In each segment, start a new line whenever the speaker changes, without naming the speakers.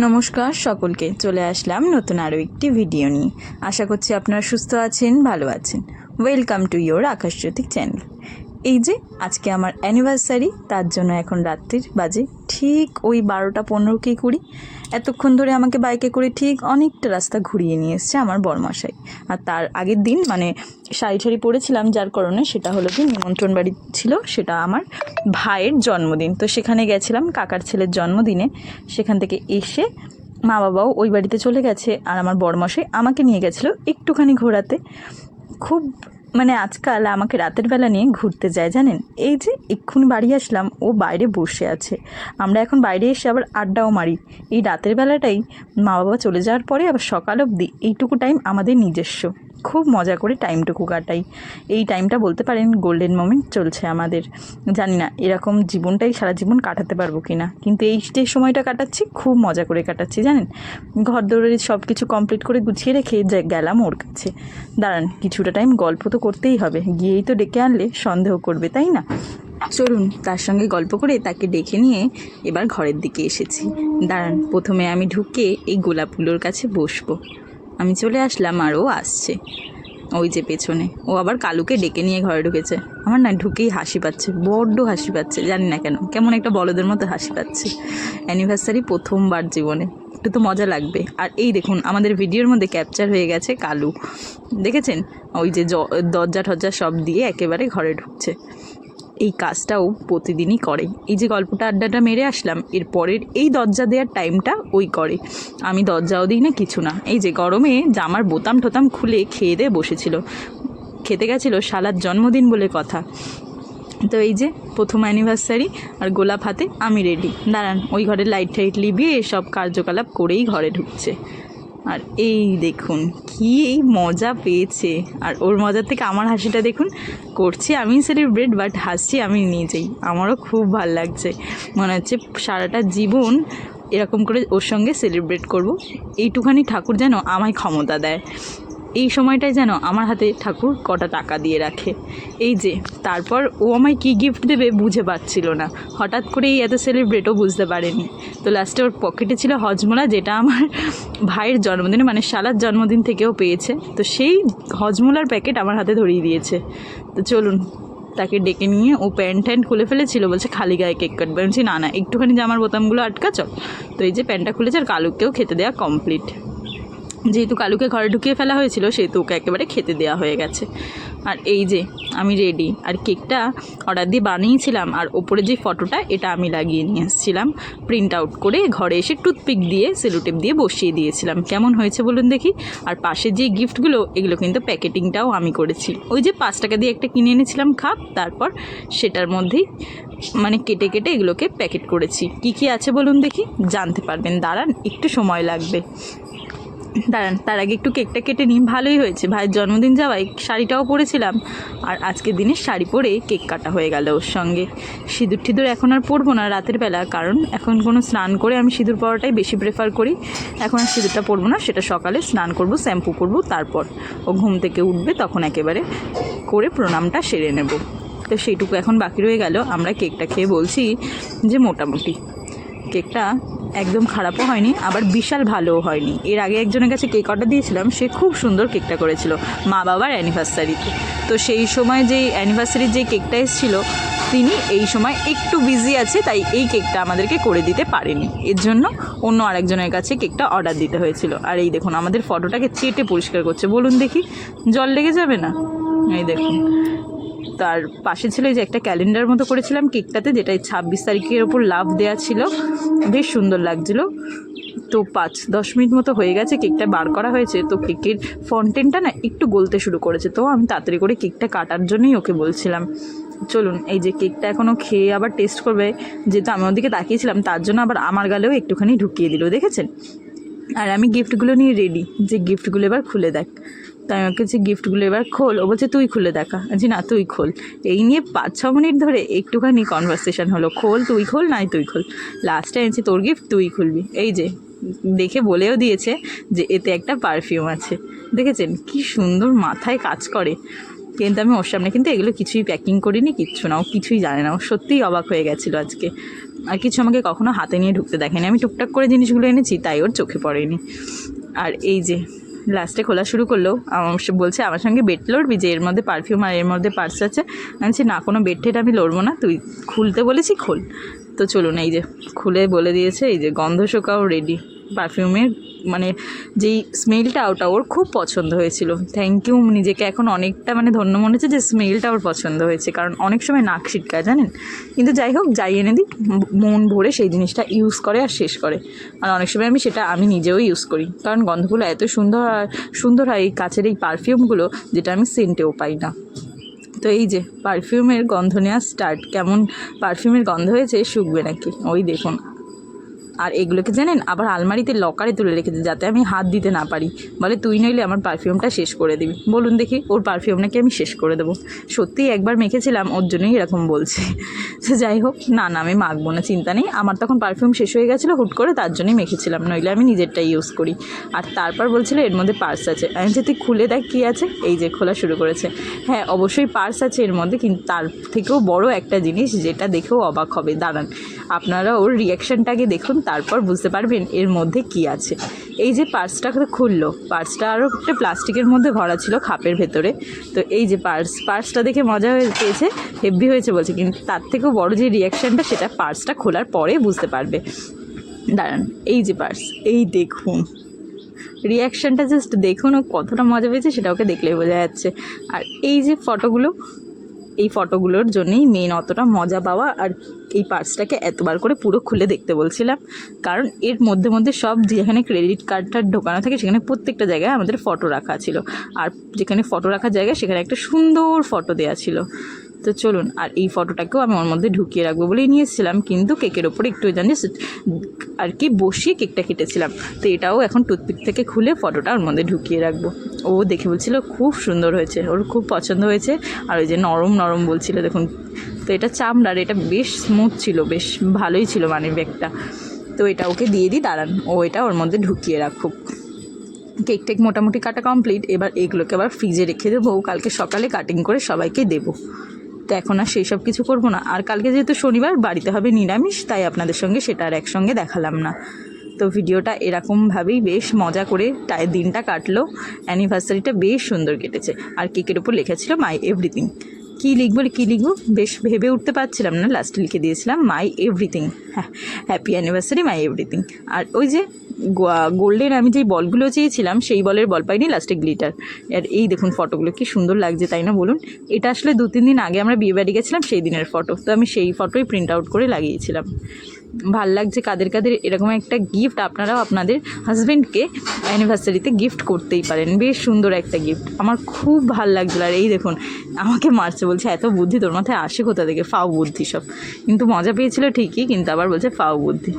নমস্কার সকলকে, চলে আসলাম নতুন আরও একটি ভিডিও নিয়ে। আশা করছি আপনারা সুস্থ আছেন, ভালো আছেন। ওয়েলকাম টু ইয়োর আকাশজ্যোতিক চ্যানেল। এই যে আজকে আমার অ্যানিভার্সারি, তার জন্য এখন রাত্রির বাজে ঠিক ওই 12টা 15 কি 20। এতক্ষণ ধরে আমাকে বাইকে করে ঠিক অনেকটা রাস্তা ঘুরিয়ে নিয়ে এসছে আমার বরমশাই। আর তার আগের দিন মানে শাড়ি পরেছিলাম, যার কারণে সেটা হলো কি নিমন্ত্রণ বাড়ি ছিল, সেটা আমার ভাইয়ের জন্মদিন। তো সেখানে গেছিলাম কাকার ছেলের জন্মদিনে। সেখান থেকে এসে মা বাবাও ওই বাড়িতে চলে গেছে, আর আমার বরমশাই আমাকে নিয়ে গেছিলো একটুখানি ঘোরাতে। খুব মানে আজকাল আমাকে রাতের বেলা নিয়ে ঘুরতে যায় জানেন। এই যে এক্ষুনি বাড়ি আসলাম, ও বাইরে বসে আছে। আমরা এখন বাইরে এসে আবার আড্ডাও মারি। এই রাতের বেলাটাই মা বাবা চলে যাওয়ার পরে আবার সকাল অবধি এইটুকু টাইম আমাদের নিজস্ব, খুব মজা করে টাইমটুকু কাটাই। এই টাইমটা বলতে পারেন গোল্ডেন মোমেন্ট চলছে আমাদের। জানি না এরকম জীবনটাই সারা জীবন কাটাতে পারবো কি না, কিন্তু এই যে সময়টা কাটাচ্ছি খুব মজা করে কাটাচ্ছি জানেন। ঘর দৌড়ের সব কিছু কমপ্লিট করে গুছিয়ে রেখে গেলাম ওর কাছে। দাঁড়ান, কিছুটা টাইম গল্প তো করতেই হবে, গিয়েই তো ডেকে আনলে সন্দেহ করবে, তাই না? চলুন তার সঙ্গে গল্প করে তাকে ডেকে নিয়ে এবার ঘরের দিকে এসেছি। দাঁড়ান, প্রথমে আমি ঢুকে এই গোলাপগুলোর কাছে বসবো। আমি চলে আসলাম আর ও আসছে ওই যে পেছনে। ও আবার কালুকে ডেকে নিয়ে ঘরে ঢুকেছে। আমার না ঢুকেই হাসি পাচ্ছে, বড্ড হাসি পাচ্ছে, জানি না কেন, কেমন একটা বলদের মতো হাসি পাচ্ছে। অ্যানিভার্সারি প্রথমবার জীবনে, একটু তো মজা লাগবে। আর এই দেখুন আমাদের ভিডিওর মধ্যে ক্যাপচার হয়ে গেছে কালু, দেখেছেন? ওই যে দরজা টরজা সব দিয়ে একেবারে ঘরে ঢুকছে। এই কাজটাও প্রতিদিনই করে। এই যে গল্পটা আড্ডাটা মেরে আসলাম, এর পরের এই দরজা দেওয়ার টাইমটা ওই করে। আমি দরজাও দিই না, কিছু না। এই যে গরমে জামার বোতাম টোতাম খুলে খেয়ে দিয়ে বসেছিল, খেতে গেছিলো শালার জন্মদিন বলে কথা। তো এই যে প্রথম অ্যানিভার্সারি, আর গোলাপ হাতে আমি রেডি। দাঁড়ান, ওই ঘরে লাইট টাইট লিবিয়ে সব কার্যকলাপ করেই ঘরে ঢুকছে। আর এই দেখুন কি এই মজা পেয়েছে, আর ওর মজার থেকে আমার হাসিটা দেখুন। করছি আমি সেলিব্রেট, বাট হাসছি আমি নিজেই। আমারও খুব ভাল লাগছে, মনে হচ্ছে সারাটা জীবন এরকম করে ওর সঙ্গে সেলিব্রেট করব। এইটুখানি ঠাকুর যেন আমায় ক্ষমতা দেয়, এই সময়টায় যেন আমার হাতে ঠাকুর কটা টাকা দিয়ে রাখে। এই যে তারপর ও আমায় কী গিফট দেবে বুঝে পাচ্ছিল না, হঠাৎ করেই এত সেলিব্রেটও বুঝতে পারেনি। তো লাস্টে ওর পকেটে ছিল হজমোলা, যেটা আমার ভাইয়ের জন্মদিনে মানে শালার জন্মদিন থেকেও পেয়েছে। তো সেই হজমোলার প্যাকেট আমার হাতে ধরিয়ে দিয়েছে। তো চলুন তাকে ডেকে নিয়ে, ও প্যান্ট ট্যান্ট খুলে ফেলেছিল, বলছে খালি গায়ে কেক কাটবে। বলছি না না, একটুখানি জামার বোতামগুলো আটকা চল। তো এই যে প্যান্টটা খুলেছে, আর কালুকেও খেতে দেওয়া কমপ্লিট। যেহেতু কালুকে ঘরে ঢুকিয়ে ফেলা হয়েছিল, সেহেতু ওকে একেবারে খেতে দেওয়া হয়ে গেছে। আর এই যে আমি রেডি, আর কেকটা অর্ডার দিয়ে বানিয়েছিলাম, আর ওপরে যে ফটোটা এটা আমি লাগিয়ে নিয়ে এসেছিলাম প্রিন্ট আউট করে। ঘরে এসে টুথপিক দিয়ে সেলোটেপ দিয়ে বসিয়ে দিয়েছিলাম। কেমন হয়েছে বলুন দেখি। আর পাশে যে গিফটগুলো, এগুলো কিন্তু প্যাকেটিংটাও আমি করেছি। ওই যে 5 টাকা দিয়ে একটা কিনে এনেছিলাম খাপ, তারপর সেটার মধ্যেই মানে কেটে কেটে এগুলোকে প্যাকেট করেছি। কি আছে বলুন দেখি, জানতে পারবেন। দাঁড়ান, একটু সময় লাগবে। দাঁড়ান, তার আগে একটু কেকটা কেটে নিই। ভালোই হয়েছে, ভাইয়ের জন্মদিন যাওয়ায় শাড়িটাও পরেছিলাম, আর আজকের দিনে শাড়ি পরে কেক কাটা হয়ে গেল ওর সঙ্গে। সিঁদুর টিঁদুর এখন আর পরবো না রাতের বেলা, কারণ এখন কোনো স্নান করে আমি সিঁদুর পরাটাই বেশি প্রেফার করি। এখন আর সিঁদুরটা পরবো না, সেটা সকালে স্নান করব, শ্যাম্পু করব, তারপর ও ঘুম থেকে উঠবে তখন একেবারে করে প্রণামটা সেরে নেব। তো সেইটুকু এখন বাকি রয়ে গেল। আমরা কেকটা খেয়ে বলছি যে মোটামুটি কেকটা একদম খারাপও হয়নি, আবার বিশাল ভালোও হয়নি। এর আগে একজনের কাছে কেক অর্ডার দিয়েছিলাম, সে খুব সুন্দর কেকটা করেছিল মা বাবার অ্যানিভার্সারিতে। তো সেই সময় যেই অ্যানিভার্সারির যে কেকটা এসেছিলো, তিনি এই সময় একটু বিজি আছে, তাই এই কেকটা আমাদেরকে করে দিতে পারেনি। এর জন্য অন্য আরেকজনের কাছে কেকটা অর্ডার দিতে হয়েছিল। আর এই দেখুন আমাদের ফটোটাকে চেটে পরিষ্কার করছে, বলুন দেখি জল লেগে যাবে না? এই দেখুন। তার পাশে ছিল যে একটা ক্যালেন্ডার মতো করেছিলাম কেকটাতে, যেটা 26 তারিখের ওপর লাভ দেওয়া ছিল, বেশ সুন্দর লাগছিল। তো 5-10 মিনিট মতো হয়ে গেছে, কেকটা বার করা হয়েছে। তো কেকের ফন্টেনটা না একটু গলতে শুরু করেছে, তো আমি তাড়াতাড়ি করে কেকটা কাটার জন্যই ওকে বলছিলাম। চলুন, এই যে কেকটা এখনও খেয়ে আবার টেস্ট করবে, যেহেতু আমি ওদিকে তাকিয়েছিলাম, তার জন্য আবার আমার গালেও একটুখানি ঢুকিয়ে দিল, দেখেছেন? আর আমি গিফটগুলো নিয়ে রেডি, যে গিফটগুলো এবার খুলে দেখ। তাই আমাকে যে গিফটগুলো এবার খোল, ও বলছে তুই খুলে দেখা। জি না, তুই খোল। এই নিয়ে 5-6 মিনিট ধরে একটুখানি কনভারসেশন হলো, খোল তুই খোল, নাই তুই খোল। লাস্টে এনেছি তোর গিফট, তুই খুলবি। এই যে দেখে বলেও দিয়েছে যে এতে একটা পারফিউম আছে, দেখেছেন কি সুন্দর মাথায় কাজ করে। কিন্তু আমি ওর সামনে কিন্তু এগুলো কিছুই প্যাকিং করিনি, কিচ্ছু না, ও কিছুই জানে না। ও সত্যিই অবাক হয়ে গেছিলো আজকে। আর কিছু আমাকে কখনো হাতে নিয়ে ঢুকতে দেখেনি, আমি টুকটাক করে জিনিসগুলো এনেছি, তাই ওর চোখে পড়েনি। আর এই যে লাস্টে খোলা শুরু করলো, বলছে আমার সঙ্গে বেড লড়বি যে এর মধ্যে পারফিউম আর এর মধ্যে পার্স আছে। আমি বলছি না, কোনো বেড টেড আমি লড়বো না, তুই খুলতে বলেছি খোল। তো চলুন, এই যে খুলে বলে দিয়েছে, এই যে গন্ধ শোকাও রেডি। পারফিউমের মানে যেই স্মেলটা, ওটা ওর খুব পছন্দ হয়েছিল। থ্যাংক ইউ, নিজেকে এখন অনেকটা মানে ধন্য মনে হচ্ছে যে স্মেলটা ওর পছন্দ হয়েছে, কারণ অনেক সময় নাক ছিটকায় জানেন। কিন্তু যাই হোক, যাই এনে দিই মন ভরে সেই জিনিসটা ইউজ করে আর শেষ করে। আর অনেক সময় আমি নিজেও ইউজ করি, কারণ গন্ধগুলো এত সুন্দর হয় এই কাচের এই পারফিউমগুলো, যেটা আমি সেন্টেও পাই না। তো এই যে পারফিউমের গন্ধ নেওয়া স্টার্ট। কেমন পারফিউমের গন্ধ হয়েছে, শুকবে নাকি, ওই দেখুন। আর এগুলোকে জানেন আবার আলমারিতে লকারে তুলে রেখেছে, যাতে আমি হাত দিতে না পারি। বলে তুই নইলে আমার পারফিউমটা শেষ করে দিবি। বলুন দেখি, ওর পারফিউম নাকি আমি শেষ করে দেবো? সত্যিই একবার মেখেছিলাম, ওর জন্যই এরকম বলছে। তো যাই হোক, না আমি মাখবো না, চিন্তা নেই। আমার তখন পারফিউম শেষ হয়ে গেছিলো হুট করে, তার জন্যই মেখেছিলাম, নইলে আমি নিজেরটাই ইউজ করি। আর তারপর বলছিল এর মধ্যে পার্স আছে। আমি যে তুই খুলে দেখ কী আছে। এই যে খোলা শুরু করেছে। হ্যাঁ, অবশ্যই পার্স আছে এর মধ্যে, কিন্তু তার থেকেও বড় একটা জিনিস, যেটা দেখেও অবাক হবে। দাঁড়ান, আপনারা ওর রিয়াকশানটাকে দেখুন, তারপর বুঝতে পারবেন এর মধ্যে কি আছে। এই যে পার্সটা খুললো, পার্সটা আরও একটা প্লাস্টিকের মধ্যে ভরা ছিল, খাপের ভেতরে। তো এই যে পার্সটা দেখে মজা পেয়েছে, হেভি হয়েছে বলছে, কিন্তু তার থেকেও বড় যে রিয়াকশানটা, সেটা পার্সটা খোলার পরে বুঝতে পারবে। দাঁড়ান, এই যে পার্স, এই দেখুন রিয়াকশানটা, জাস্ট দেখুন ও কতটা মজা পেয়েছে, সেটা ওকে দেখলেই বোঝা যাচ্ছে। আর এই যে ফটোগুলো, এই ফটোগুলোর জন্যই মেন অতটা মজা পাওয়া। আর এই পার্সটাকে এতবার করে পুরো খুলে দেখতে বলছিলাম, কারণ এর মধ্যে সব যেখানে ক্রেডিট কার্ডটা ঢোকানো থাকে, সেখানে প্রত্যেকটা জায়গায় আমাদের ফটো রাখা ছিল। আর যেখানে ফটো রাখার জায়গায়, সেখানে একটা সুন্দর ফটো দেওয়া ছিল। তো চলুন, আর এই ফটোটাকেও আমি ওর মধ্যে ঢুকিয়ে রাখবো বলেই নিয়ে এসেছিলাম, কিন্তু কেকের ওপরে একটু জানিস আর কি বসিয়ে কেকটা কেটেছিলাম। তো এটাও এখন টুথপিক থেকে খুলে ফটোটা ওর মধ্যে ঢুকিয়ে রাখবো। ও দেখে বলছিল খুব সুন্দর হয়েছে, ওর খুব পছন্দ হয়েছে। আর ওই যে নরম বলছিল, দেখুন। তো এটা চামড়ার, এটা বেশ স্মুথ ছিল, বেশ ভালোই ছিল মানি ব্যাগটা। তো এটা ওকে দিয়ে দিই, দাঁড়ান, ও এটা ওর মধ্যে ঢুকিয়ে রাখুক। কেক মোটামুটি কাটা কমপ্লিট। এবার এগুলোকে আবার ফ্রিজে রেখে দেবো, কালকে সকালে কাটিং করে সবাইকে দেবো। তো এখন আর সেই সব কিছু করবো না। আর কালকে যেহেতু শনিবার, বাড়িতে হবে নিরামিষ, তাই আপনাদের সঙ্গে সেটা আর একসঙ্গে দেখালাম না। তো ভিডিওটা এরকমভাবেই বেশ মজা করে দিনটা কাটলো। অ্যানিভার্সারিটা বেশ সুন্দর কেটেছে। আর কেকের ওপর লেখা ছিল মাই এভরিথিং। কী লিখবো বেশ ভেবে উঠতে পারছিলাম না, লাস্টে লিখে দিয়েছিলাম মাই এভরিথিং। হ্যাঁ, হ্যাপি অ্যানিভার্সারি মাই এভরিথিং। আর ওই যে গোল্ডেন আমি যেই বলগুলো চেয়েছিলাম, সেই বলের বল পাইনি, লাস্টে গ্লিটার। আর এই দেখুন ফটোগুলো কি সুন্দর লাগছে, তাই না বলুন? এটা আসলে 2-3 দিন আগে আমরা বিয়ে বাড়ি গেছিলাম, সেই দিনের ফটো। তো আমি সেই ফটোই প্রিন্ট আউট করে লাগিয়েছিলাম। ভাল লাগছে। কাদের এরকম একটা গিফট আপনারাও আপনাদের হাজব্যান্ডকে অ্যানিভার্সারিতে গিফট করতেই পারেন। বেশ সুন্দর একটা গিফট, আমার খুব ভাল লাগছিলো। আর এই দেখুন আমাকে মারছে, বলছে এত বুদ্ধি তোর মাথায় আসে কোথা থেকে, ফাও বুদ্ধি সব। কিন্তু মজা পেয়েছিল ঠিকই, কিন্তু আবার বলছে ফাও বুদ্ধি।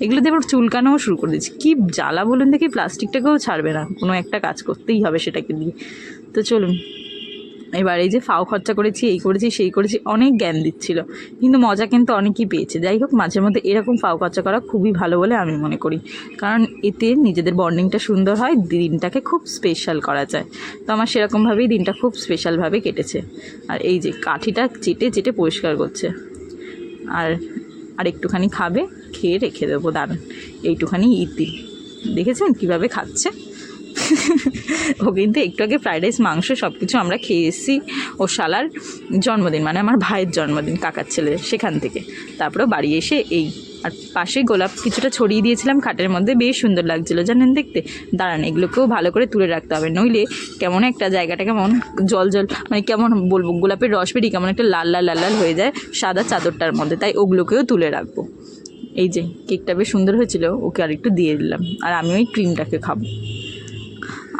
এগুলো দিয়ে আবার চুলকানোও শুরু করে দিচ্ছি। কী জ্বালা বলুন দেখি, প্লাস্টিকটাকেও ছাড়বে না, কোনো একটা কাজ করতেই হবে সেটাকে দিয়ে। তো চলুন, এবার এই যে ফাও খরচা করেছি, এই করেছি সেই করেছি, অনেক জ্ঞান দিচ্ছিল, কিন্তু মজা কিন্তু অনেকই পেয়েছে। যাই হোক, মাঝে মধ্যে এরকম ফাও খরচা করা খুবই ভালো বলে আমি মনে করি, কারণ এতে নিজেদের বন্ডিংটা সুন্দর হয়, দিনটাকে খুব স্পেশাল করা যায়। তো আমার সেরকমভাবেই দিনটা খুব স্পেশালভাবে কেটেছে। আর এই যে কাঠিটা চেটে পরিষ্কার করছে। আর একটুখানি খাবে, খেয়ে রেখে দেবো। দাঁড়ান, এইটুখানি ইতি দেখেছেন কীভাবে খাচ্ছে। ও কিন্তু একটু আগে ফ্রাইড রাইস, মাংস সব কিছু আমরা খেয়ে এসেছি ও শালার জন্মদিন, মানে আমার ভাইয়ের জন্মদিন, কাকার ছেলে, সেখান থেকে। তারপরেও বাড়ি এসে এই আর পাশে গোলাপ কিছুটা ছড়িয়ে দিয়েছিলাম খাটের মধ্যে, বেশ সুন্দর লাগছিলো জানেন দেখতে। দাঁড়ান, এগুলোকেও ভালো করে তুলে রাখতে হবে, নইলে কেমন একটা জায়গাটা কেমন জল মানে কেমন বলবো, গোলাপের রস বেরিয়ে কেমন একটা লাল হয়ে যায় সাদা চাদরটার মধ্যে, তাই ওগুলোকেও তুলে রাখবো। এই যে কেকটা বেশ সুন্দর হয়েছিল, ওকে আর একটু দিয়ে দিলাম। আর আমি ওই ক্রিমটাকে খাবো।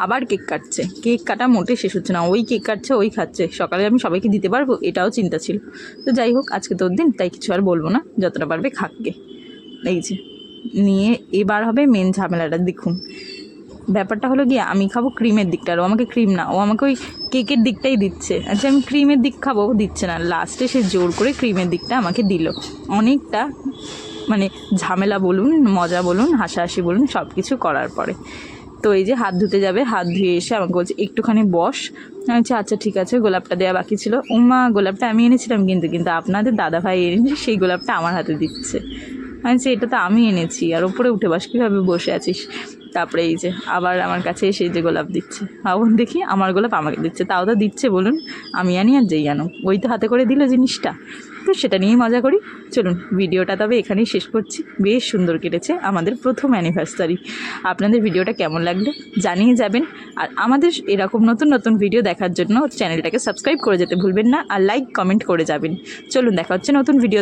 আবার কেক কাটছে, কেক কাটা মোটে শেষ হচ্ছে না, ওই কেক কাটছে ওই খাচ্ছে। সকালে আমি সবাইকে দিতে পারবো, এটাও চিন্তা ছিল। তো যাই হোক, আজকে তোর দিন, তাই কিছু আর বলবো না, যতটা পারবে খাককে। এই যে নিয়ে এবার হবে মেন ঝামেলাটা। দেখুন ব্যাপারটা হলো গিয়ে, আমি খাবো ক্রিমের দিকটা, আর ও আমাকে ক্রিম না, ও আমাকে ওই কেকের দিকটাই দিচ্ছে। আচ্ছা, আমি ক্রিমের দিক খাবো, দিচ্ছে না। লাস্টে সে জোর করে ক্রিমের দিকটা আমাকে দিল। অনেকটা মানে ঝামেলা বলুন, মজা বলুন, হাসাহাসি বলুন, সব কিছু করার পরে তো এই যে হাত ধুতে যাবে, হাত ধুয়ে এসে আমাকে বলছে একটুখানি বস। আমি বলছি আচ্ছা ঠিক আছে, গোলাপটা দেওয়া বাকি ছিল। উমা গোলাপটা আমি এনেছিলাম কিন্তু কিন্তু আপনাদের দাদাভাই এনেছে, সেই গোলাপটা আমার হাতে দিচ্ছে। আমি বলছি এটা তো আমি এনেছি, আর ওপরে উঠে বস, কীভাবে বসে আছিস। তারপরে এই যে আবার আমার কাছে এসে যে গোলাপ দিচ্ছে, ভাবুন দেখি আমার গোলাপ আমাকে দিচ্ছে, তাও তো দিচ্ছে বলুন, আমি আনি আর যেই আনো, ওই তো হাতে করে দিল জিনিসটা। তো সেটা নিয়েই মজা করি। চলুন ভিডিওটা তবে এখানেই শেষ করছি। বেশ সুন্দর কেটেছে আমাদের প্রথম অ্যানিভার্সারি। আপনাদের ভিডিওটা কেমন লাগলো জানিয়ে যাবেন, আর আমাদের এরকম নতুন নতুন ভিডিও দেখার জন্য চ্যানেলটাকে সাবস্ক্রাইব করে যেতে ভুলবেন না, আর লাইক কমেন্ট করে যাবেন। চলুন দেখা হচ্ছে নতুন ভিডিও।